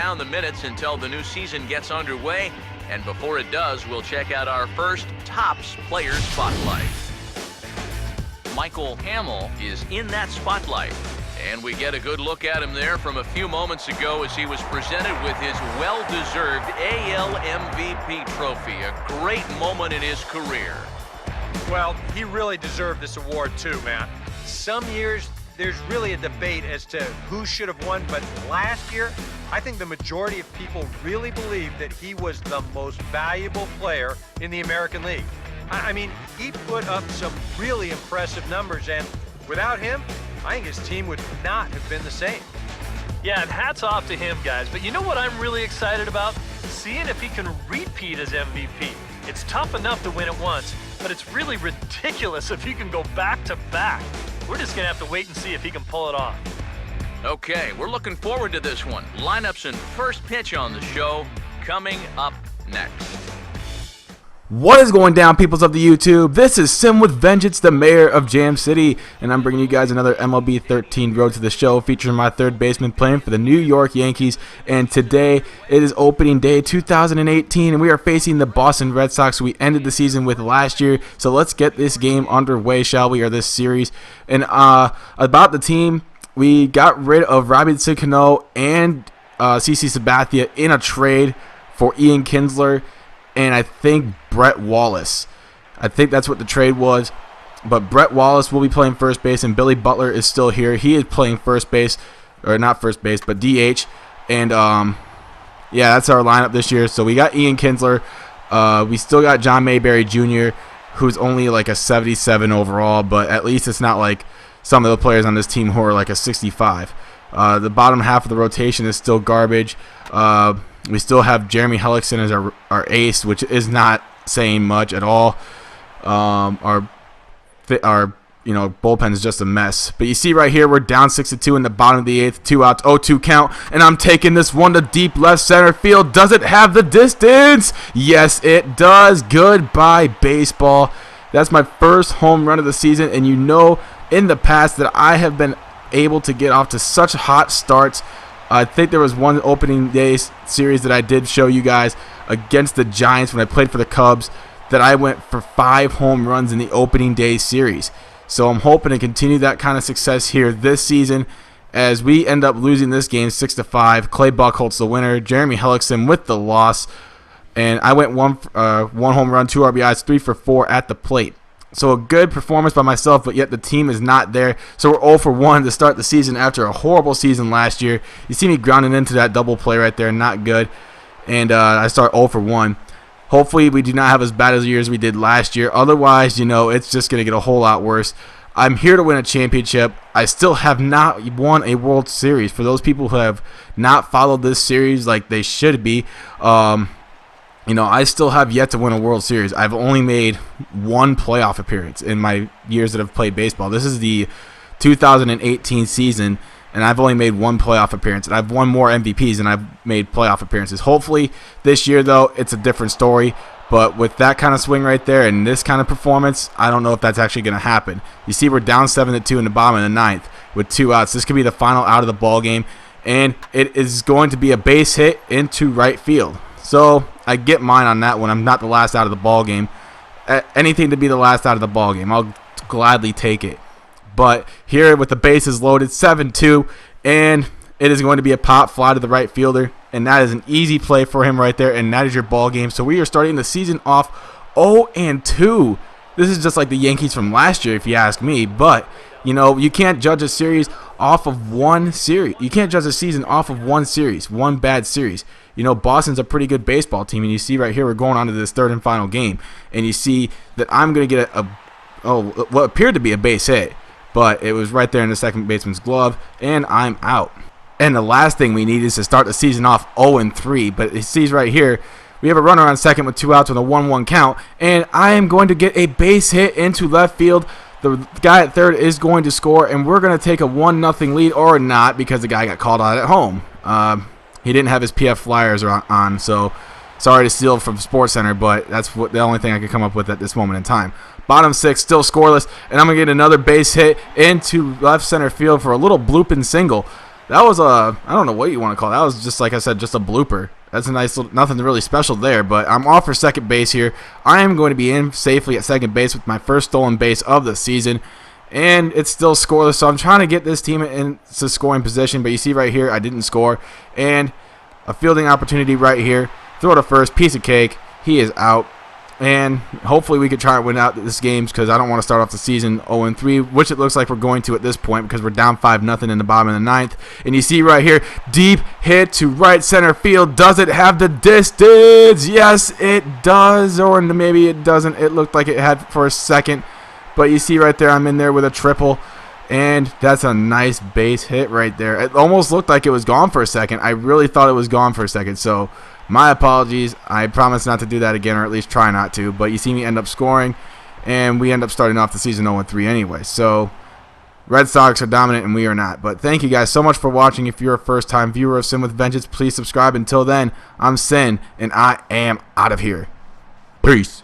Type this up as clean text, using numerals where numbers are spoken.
down the minutes until the new season gets underway. And before it does, we'll check out our first Topps Player Spotlight. Michael Hamill is in that spotlight. And we get a good look at him there from a few moments ago as he was presented with his well-deserved AL MVP trophy. A great moment in his career. Well, he really deserved this award too, Matt. Some years, there's really a debate as to who should have won, but last year, I think the majority of people really believed that he was the most valuable player in the American League. I mean, he put up some really impressive numbers, and without him, I think his team would not have been the same. Yeah, and hats off to him, guys. But you know what I'm really excited about? Seeing if he can repeat as MVP. It's tough enough to win it once, but it's really ridiculous if he can go back-to-back. We're just going to have to wait and see if he can pull it off. Okay, we're looking forward to this one. Lineups and first pitch on the show coming up next. What is going down, peoples of the YouTube? This is SinWithVengance, the mayor of Jam City, and I'm bringing you guys another MLB 13 Road to the Show featuring my third baseman playing for the New York Yankees. And today it is opening day 2018, and we are facing the Boston Red Sox. We ended the season with last year, so let's get this game underway, shall we, or this series. And about the team, we got rid of Robinson Cano and CC Sabathia in a trade for Ian Kinsler and I think Brett Wallace. I think that's what the trade was. But Brett Wallace will be playing first base, and Billy Butler is still here. He is playing first base, or not first base, but DH. And yeah, that's our lineup this year. So we got Ian Kinsler. We still got John Mayberry Jr., who's only like a 77 overall, but at least it's not like some of the players on this team who are like a 65. The bottom half of the rotation is still garbage. We still have Jeremy Hellickson as our ace, which is not saying much at all. Our bullpen is just a mess. But you see right here, we're down 6-2 in the bottom of the eighth, 2 outs, 0-2 count, and I'm taking this one to deep left center field. Does it have the distance? Yes, it does. Goodbye, baseball. That's my first home run of the season, and you know in the past that I have been able to get off to such hot starts. I think there was one opening day series that I did show you guys against the Giants when I played for the Cubs that I went for 5 home runs in the opening day series. So I'm hoping to continue that kind of success here this season as we end up losing this game 6-5. Clay Buchholz the winner, Jeremy Hellickson with the loss, and I went one home run, 2 RBIs, 3 for 4 at the plate. So a good performance by myself, but yet the team is not there. So we're 0 for 1 to start the season after a horrible season last year. You see me grounding into that double play right there, not good. And I start 0 for 1. Hopefully we do not have as bad a year as we did last year. Otherwise, it's just going to get a whole lot worse. I'm here to win a championship. I still have not won a World Series. For those people who have not followed this series like they should be, I still have yet to win a World Series. I've only made 1 playoff appearance in my years that I've played baseball. This is the 2018 season, and I've only made 1 playoff appearance. And I've won more MVPs than I've made playoff appearances. Hopefully this year, though, it's a different story. But with that kind of swing right there and this kind of performance, I don't know if that's actually going to happen. You see we're down 7-2 in the bottom of the ninth with 2 outs. This could be the final out of the ball game, and it is going to be a base hit into right field. So I get mine on that one. I'm not the last out of the ball game. Anything to be the last out of the ball game, I'll gladly take it. But here with the bases loaded, 7-2, and it is going to be a pop fly to the right fielder, and that is an easy play for him right there, and that is your ball game. So we are starting the season off 0-2. This is just like the Yankees from last year, if you ask me. But you can't judge a series off of one series. You can't judge a season off of one series, one bad series. Boston's a pretty good baseball team, and you see right here we're going on to this third and final game, and you see that I'm going to get what appeared to be a base hit, but it was right there in the second baseman's glove, and I'm out. And the last thing we need is to start the season off 0-3, but it sees right here we have a runner on second with 2 outs with a 1-1 count, and I am going to get a base hit into left field. The guy at third is going to score, and we're going to take a 1-0 lead, or not, because the guy got called out at home. He didn't have his PF flyers on, so sorry to steal from SportsCenter, but that's the only thing I could come up with at this moment in time. Bottom 6, still scoreless, and I'm going to get another base hit into left center field for a little blooping single. that was a, I don't know what you want to call it. That was just, like I said, just a blooper. That's a nice little, nothing really special there, but I'm off for second base here. I am going to be in safely at second base with my first stolen base of the season, and it's still scoreless, so I'm trying to get this team into scoring position, but you see right here, I didn't score, and a fielding opportunity right here. Throw to first, piece of cake. He is out. And hopefully we could try and win out this game because I don't want to start off the season 0-3, which it looks like we're going to at this point because we're down 5-0 in the bottom of the ninth. And you see right here, deep hit to right center field. Does it have the distance? Yes, it does. Or maybe it doesn't. It looked like it had for a second. But you see right there, I'm in there with a triple. And that's a nice base hit right there. It almost looked like it was gone for a second. I really thought it was gone for a second. So my apologies. I promise not to do that again, or at least try not to. But you see me end up scoring, and we end up starting off the season 0-3 anyway. So Red Sox are dominant, and we are not. But thank you guys so much for watching. If you're a first-time viewer of Sin with Vengeance, please subscribe. Until then, I'm Sin, and I am out of here. Peace.